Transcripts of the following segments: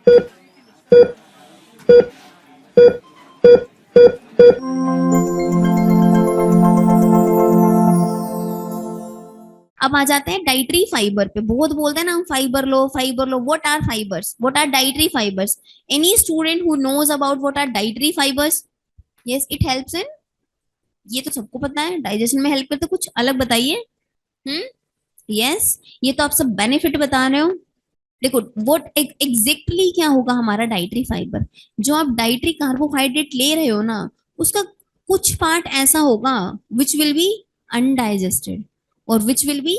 अब आ जाते हैं डाइटरी फाइबर पे। बहुत बोलते हैं ना हम फाइबर लो फाइबर लो। What are fibres? What are dietary fibres? Any student who knows about what are dietary fibres? Yes, it helps in, ये तो सबको पता है, डाइजेशन में हेल्प करते। कुछ अलग बताइए। हम्म। यस, ये तो आप सब बेनिफिट बता रहे हो। देखो व्हाट एग्जैक्टली क्या होगा हमारा डाइटरी फाइबर। जो आप डाइटरी कार्बोहाइड्रेट ले रहे हो ना, उसका कुछ पार्ट ऐसा होगा विच विल बी अनडाइजेस्टेड और विच विल बी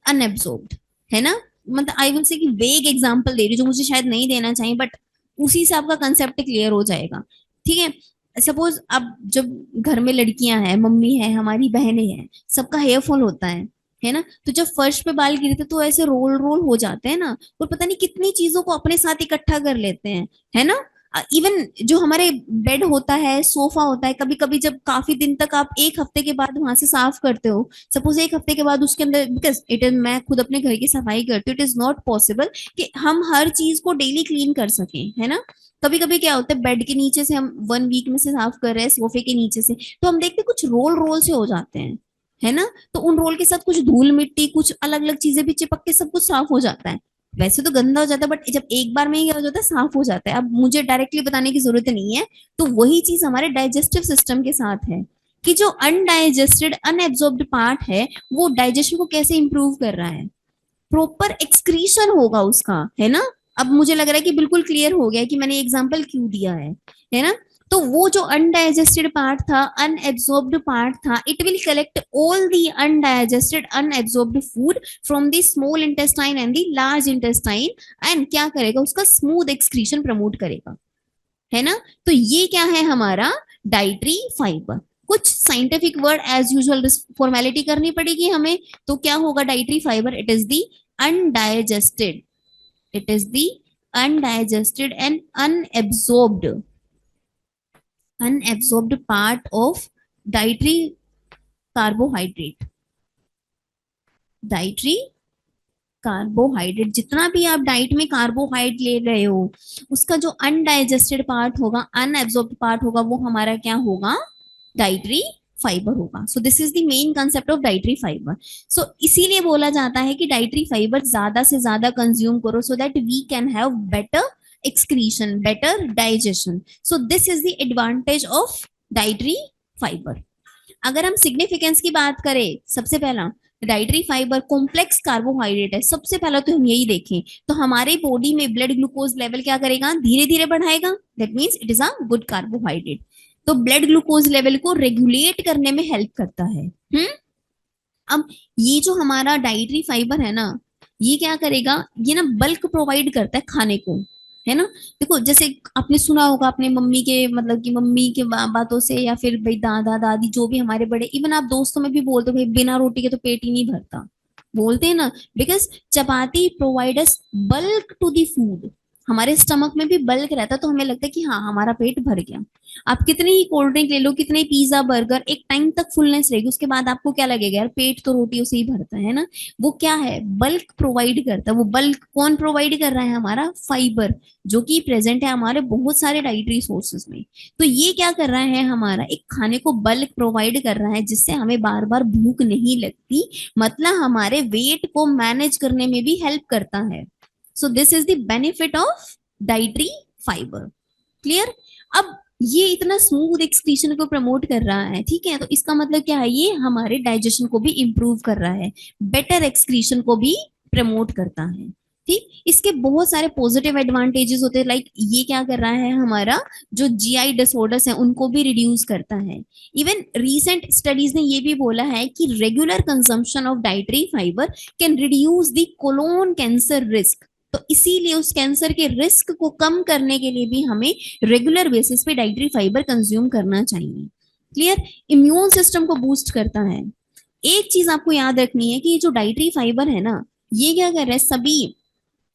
अनएब्सॉर्ब्ड, है ना। मतलब आई विल से कि वेग एग्जांपल दे रही हूँ जो मुझे शायद नहीं देना चाहिए, बट उसी से आपका कंसेप्ट क्लियर हो जाएगा। ठीक है। सपोज अब जब घर में लड़कियां हैं, मम्मी है, हमारी बहनें हैं, सबका हेयर फॉल होता है ना। तो जब फर्श पे बाल गिरते तो ऐसे रोल रोल हो जाते हैं ना, और पता नहीं कितनी चीजों को अपने साथ इकट्ठा कर लेते हैं, है ना। इवन जो हमारे बेड होता है, सोफा होता है, कभी कभी जब काफी दिन तक आप एक हफ्ते के बाद वहां से साफ करते हो, सपोज एक हफ्ते के बाद उसके अंदर, बिकॉज इट इज, मैं खुद अपने घर की सफाई करती हूँ, इट इज नॉट पॉसिबल कि हम हर चीज को डेली क्लीन कर सकें, है ना। कभी कभी क्या होता है, बेड के नीचे से हम 1 वीक में से साफ कर रहे हैं, सोफे के नीचे से, तो हम देखते हैं कुछ रोल रोल से हो जाते हैं, है ना। तो उन रोल के साथ कुछ धूल मिट्टी, कुछ अलग अलग चीजें भी चिपक के सब कुछ साफ हो जाता है। वैसे तो गंदा हो जाता है, बट जब एक बार में ही क्या हो जाता है, साफ हो जाता है। अब मुझे डायरेक्टली बताने की जरूरत नहीं है। तो वही चीज हमारे डाइजेस्टिव सिस्टम के साथ है, कि जो अनडाइजेस्टेड अनएब्सॉर्ब्ड पार्ट है, वो डाइजेशन को कैसे इंप्रूव कर रहा है। प्रॉपर एक्सक्रीशन होगा उसका, है ना। अब मुझे लग रहा है कि बिल्कुल क्लियर हो गया कि मैंने एग्जाम्पल क्यों दिया है ना। तो वो जो अनडाइजेस्टेड पार्ट था, अनएब्सॉर्ब्ड पार्ट था, it will collect all the undigested unabsorbed food from the small intestine and the large intestine, and क्या करेगा, उसका स्मूथ एक्सक्रीशन प्रमोट करेगा, है ना। तो ये क्या है हमारा डाइटरी फाइबर। कुछ scientific word as usual formality करनी पड़ेगी हमें। तो क्या होगा dietary fibre? It is the undigested, it is the undigested and unabsorbed part of dietary carbohydrate. Dietary carbohydrate, जितना भी आप डाइट में कार्बोहाइड्रेट ले रहे हो, उसका जो अनडाइजेस्टेड पार्ट होगा, अनएब्सॉर्ब्ड पार्ट होगा, वो हमारा क्या होगा, डाइटरी फाइबर होगा। So this is the main concept of dietary fibre. So इसीलिए बोला जाता है कि डाइटरी फाइबर ज्यादा से ज्यादा कंज्यूम करो, so that we can have better excretion, better digestion. So this is the advantage of dietary fibre. अगर हम सिग्निफिकेंस की बात करें, सबसे पहला डाइटरी फाइबर कॉम्प्लेक्स कार्बोहाइड्रेट है। सबसे पहला तो हम यही देखें, तो हमारे बॉडी में ब्लड ग्लूकोज लेवल क्या करेगा, धीरे धीरे बढ़ाएगा। That means it is a good carbohydrate. तो ब्लड ग्लूकोज लेवल को रेगुलेट करने में हेल्प करता है। अब ये जो हमारा डाइटरी फाइबर है ना, ये क्या करेगा, ये ना बल्क प्रोवाइड करता है खाने को, है ना। देखो जैसे आपने सुना होगा अपने मम्मी के, मतलब कि मम्मी के बातों से, या फिर भाई दादा दादी जो भी हमारे बड़े, इवन आप दोस्तों में भी बोलते हो भाई बिना रोटी के तो पेट ही नहीं भरता, बोलते हैं ना। Because chapati provide us bulk to the food. हमारे स्टमक में भी बल्क रहता है, तो हमें लगता है कि हाँ हमारा पेट भर गया। आप कितनी ही कोल्ड ड्रिंक ले लो, कितने पिज्जा बर्गर, एक टाइम तक फुलनेस रहेगी, उसके बाद आपको क्या लगेगा, यार पेट तो रोटियों से ही भरता है ना। वो क्या है, बल्क प्रोवाइड करता है। वो बल्क कौन प्रोवाइड कर रहा है, हमारा फाइबर, जो कि प्रेजेंट है हमारे बहुत सारे डाइटरी सोर्सेस में। तो ये क्या कर रहा है, हमारा एक खाने को बल्क प्रोवाइड कर रहा है, जिससे हमें बार बार भूख नहीं लगती, मतलब हमारे वेट को मैनेज करने में भी हेल्प करता है। सो this is the benefit of dietary fibre. Clear. अब ये इतना स्मूथ एक्सक्रीशन को प्रमोट कर रहा है, ठीक है, तो इसका मतलब क्या है, ये हमारे डाइजेशन को भी इंप्रूव कर रहा है, बेटर एक्सक्रीशन को भी प्रमोट करता है। ठीक, इसके बहुत सारे पॉजिटिव एडवांटेजेस होते हैं। लाइक ये क्या कर रहा है, हमारा जो जीआई डिसऑर्डर्स है उनको भी रिड्यूस करता है। इवन रीसेंट स्टडीज ने ये भी बोला है कि regular consumption of dietary fibre can reduce the colon cancer risk. तो इसीलिए उस कैंसर के रिस्क को कम करने के लिए भी हमें रेगुलर बेसिस पे डाइटरी फाइबर कंज्यूम करना चाहिए। क्लियर। इम्यून सिस्टम को बूस्ट करता है। एक चीज आपको याद रखनी है कि ये जो डाइटरी फाइबर है ना, ये क्या कर रहा है, सभी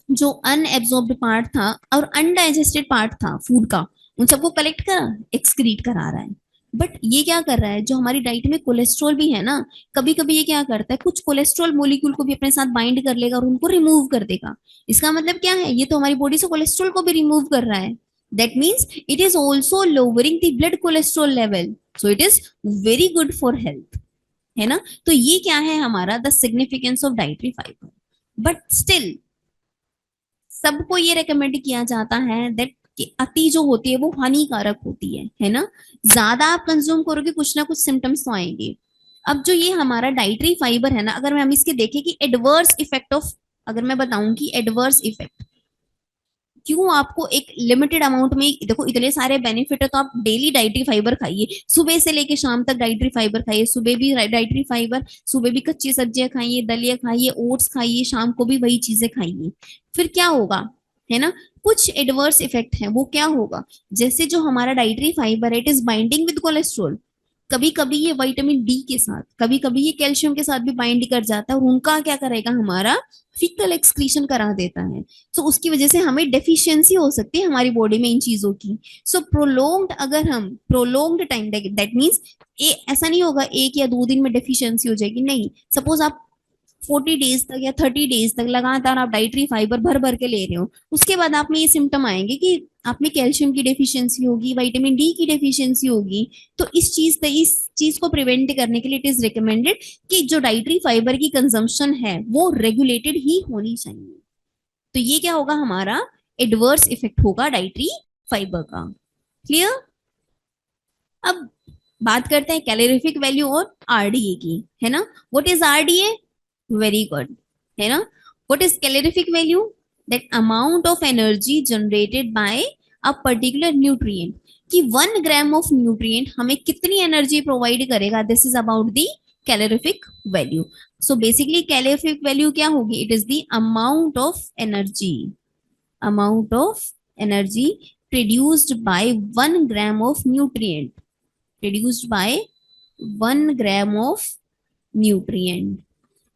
जो अनएब्सॉर्ब्ड पार्ट था और अनडाइजेस्टेड पार्ट था फूड का, उन सबको कलेक्ट करा, एक्सक्रीट करा रहा है। बट ये क्या कर रहा है, जो हमारी डाइट में कोलेस्ट्रॉल भी है ना, कभी कभी ये क्या करता है, कुछ कोलेस्ट्रॉल मोलिक्यूल को भी अपने साथ बाइंड कर लेगा और उनको रिमूव कर देगा। इसका मतलब क्या है, ये तो हमारी बॉडी से कोलेस्ट्रॉल को भी रिमूव कर रहा है। That means it is also lowering the blood cholesterol level, so it is very good for health, है ना। तो ये क्या है हमारा the significance of dietary fibre. But still सबको ये रेकमेंड किया जाता है दैट कि अति जो होती है वो हानिकारक होती है ना। ज्यादा आप कंज्यूम करोगे कुछ ना कुछ सिम्टम्स तो आएंगे। अब जो ये हमारा डाइटरी फाइबर है ना, अगर हम इसके देखें कि एडवर्स इफेक्ट ऑफ, अगर मैं बताऊं कि एडवर्स इफेक्ट क्यों, आपको एक लिमिटेड अमाउंट में देखो इतने सारे बेनिफिट है, तो आप डेली डाइटरी फाइबर खाइए, सुबह से लेके शाम तक डाइटरी फाइबर खाइए, सुबह भी डाइटरी फाइबर, सुबह भी कच्ची सब्जियां खाइए, दलिया खाइए, ओट्स खाइए, शाम को भी वही चीजें खाइए। फिर क्या होगा, है ना, कुछ एडवर्स इफेक्ट है, वो क्या होगा, जैसे जो हमारा डाइटरी फाइबर है it is binding with cholesterol, कभी कभी ये विटामिन डी के साथ, कभी कभी ये कैल्शियम के साथ भी बाइंड कर जाता है, और उनका क्या करेगा, हमारा फीकल एक्सक्रीशन करा देता है। तो उसकी वजह से हमें डेफिशिएंसी हो सकती है हमारी बॉडी में इन चीजों की। सो प्रोलोंग्ड, अगर हम प्रोलोंग्ड टाइम, दैट मीन्स ऐसा नहीं होगा 1 या 2 दिन में डेफिशिएंसी हो जाएगी, नहीं। सपोज आप 40 डेज तक या 30 डेज तक लगातार आप डाइटरी फाइबर भर भर के ले रहे हो, उसके बाद आप में ये सिम्टम आएंगे कि आप में कैल्शियम की डेफिशिएंसी होगी, विटामिन डी की डेफिशिएंसी होगी। तो इस चीज को प्रिवेंट करने के लिए इट इज रिकमेंडेड कि जो डाइटरी फाइबर की कंजम्पशन है वो रेगुलेटेड ही होनी चाहिए। तो ये क्या होगा, हमारा एडवर्स इफेक्ट होगा डाइटरी फाइबर का। क्लियर। अब बात करते हैं कैलोरीफिक वैल्यू और आरडीए की, है ना। What is RDA, very good, है ना। What is calorific value, that amount of energy generated by a particular nutrient, कि 1 ग्राम ऑफ न्यूट्रिएंट हमें कितनी एनर्जी प्रोवाइड करेगा, this is about the calorific value. So basically calorific value क्या होगी, it is the amount of energy, amount of energy produced by 1 gram of nutrient, produced by 1 gram of nutrient,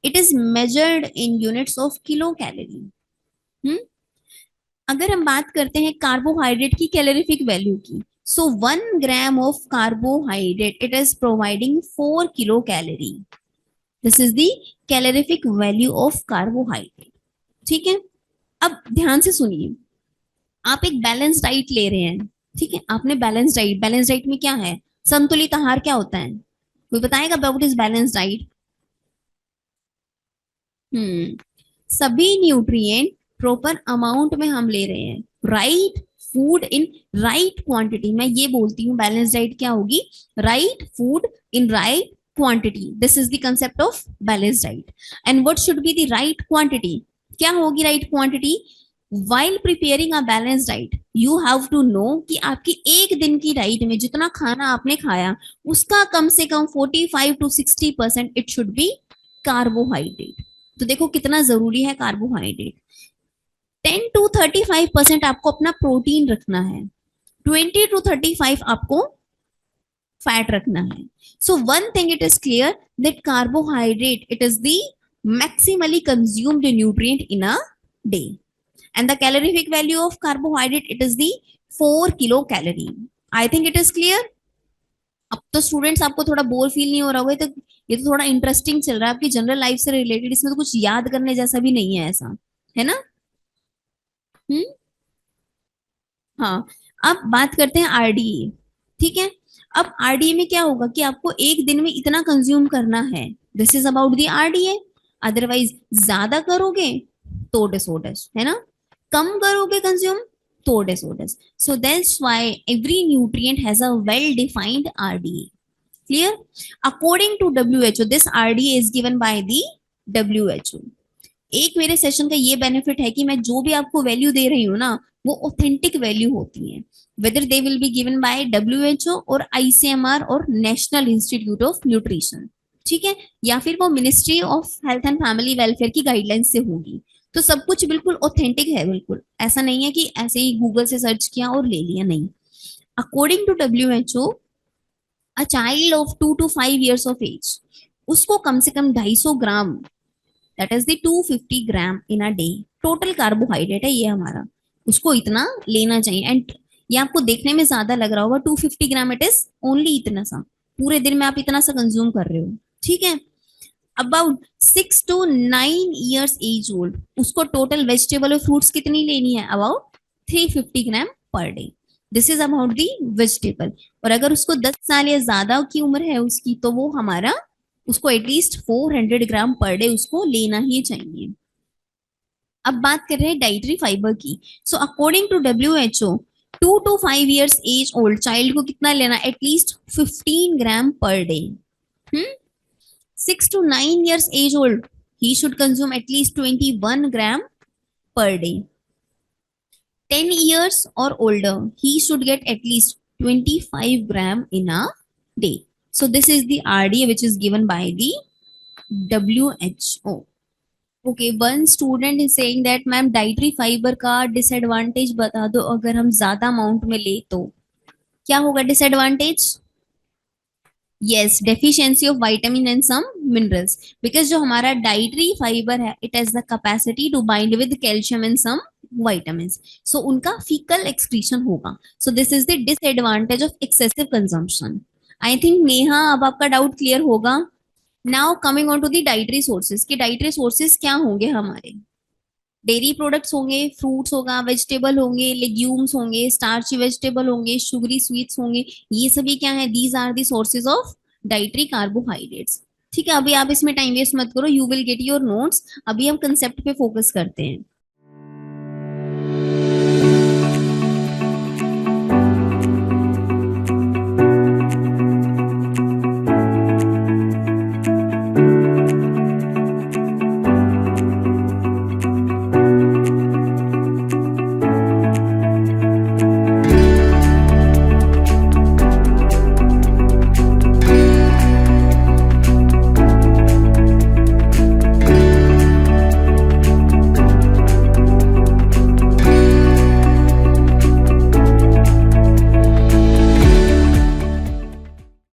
it is measured in units of kilocalorie। हम्म। अगर हम बात करते हैं carbohydrate की calorific value की, सो 1 gram of carbohydrate it is providing 4 kilo calorie, this is the calorific value of carbohydrate. ठीक है। अब ध्यान से सुनिए, आप एक बैलेंस डाइट ले रहे हैं, ठीक है, आपने बैलेंस डाइट में क्या है, संतुलित आहार क्या होता है, कोई बताएगा about is balance diet. Hmm. सभी न्यूट्रिएंट प्रॉपर अमाउंट में हम ले रहे हैं, right food in right quantity, मैं ये बोलती हूँ बैलेंस डाइट क्या होगी, right food in right quantity, this is the concept of balance diet. And what should be the right quantity, क्या होगी right quantity, while preparing a balance diet you have to know कि आपकी एक दिन की diet में जितना खाना आपने खाया उसका कम से कम 45 to 60% it should be carbohydrate. तो देखो कितना जरूरी है कार्बोहाइड्रेट। 10 to 35% आपको अपना प्रोटीन रखना है, 20 to 35 आपको फैट रखना है। So one thing it is clear that carbohydrate it is the maximally consumed nutrient in a day, and the calorific value of carbohydrate it is the 4 kilocalorie। I think it is clear। अब तो students आपको थोड़ा bore feel नहीं हो रहा होगा, तो ये तो थोड़ा इंटरेस्टिंग चल रहा है आपकी जनरल लाइफ से रिलेटेड, इसमें तो कुछ याद करने जैसा भी नहीं है ऐसा, है ना। हम्म। हाँ। अब बात करते हैं आरडीए। ठीक है। अब आरडीए में क्या होगा कि आपको एक दिन में इतना कंज्यूम करना है, this is about the RDA. Otherwise ज्यादा करोगे तो डिसऑर्डर्स, है ना, कम करोगे कंज्यूम तो disorders. So that's why every nutrient has a well defined RDA. Clear. According to WHO this RDA is given by the WHO. एक मेरे सेशन का ये बेनिफिट है कि मैं जो भी आपको वैल्यू दे रही हूँ ना वो ऑथेंटिक वैल्यू होती है, whether they will be given by WHO और आईसीएमआर और नेशनल इंस्टीट्यूट ऑफ न्यूट्रिशन, ठीक है, या फिर वो ministry of health and family welfare की गाइडलाइंस से होगी। तो सब कुछ बिल्कुल ऑथेंटिक है, बिल्कुल ऐसा नहीं है कि ऐसे ही गूगल से सर्च किया और ले लिया, नहीं। According to WHO a child of 2 to 5 years of age, उसको कम से कम 250 gram, that is the 250 gram in a day total carbohydrate है ये हमारा, उसको इतना लेना चाहिए। एंड ये आपको देखने में ज्यादा लग रहा होगा, 250 ग्राम इट इज ओनली, इतना सा पूरे दिन में आप इतना सा कंज्यूम कर रहे हो, ठीक है। About 6 to 9 years age old, उसको टोटल वेजिटेबल और फ्रूट्स कितनी लेनी है, about 350 gram per day. This is about the vegetable. और अगर उसको 10 साल या ज्यादा की उम्र है उसकी, तो वो हमारा उसको एटलीस्ट 400 ग्राम पर डे उसको लेना ही चाहिए। अब बात कर रहे हैं डाइटरी फाइबर की। So according to WHO, 2 to 5 years age old child को कितना लेना, at least 15 gram per day. 6 to 9 years age old, he should consume at least 21 gram per day. 10 years or older, he should get at least 25 gram in a day. So this is the RDA which is given by the WHO. Okay, one student is saying that ma'am dietary fibre का disadvantage बता दो, अगर हम ज्यादा amount में ले तो क्या होगा disadvantage? Yes, deficiency of vitamin and some minerals, because जो हमारा डाइटरी फाइबर है it has the capacity to bind with calcium and some vitamins, so उनका फीकल एक्सक्रीशन होगा। so this is the disadvantage of excessive consumption. I think Neha अब आपका doubt clear होगा। Now coming on to the dietary sources, कि dietary sources क्या होंगे हमारे, dairy products होंगे, फ्रूट्स होगा, वेजिटेबल होंगे, लेग्यूम्स होंगे, स्टार्ची वेजिटेबल होंगे, शुगरी स्वीट्स होंगे, ये सभी क्या है, these are the sources of dietary carbohydrates. ठीक है, अभी आप इसमें टाइम वेस्ट मत करो, you will get your notes, अभी हम कंसेप्ट पे फोकस करते हैं।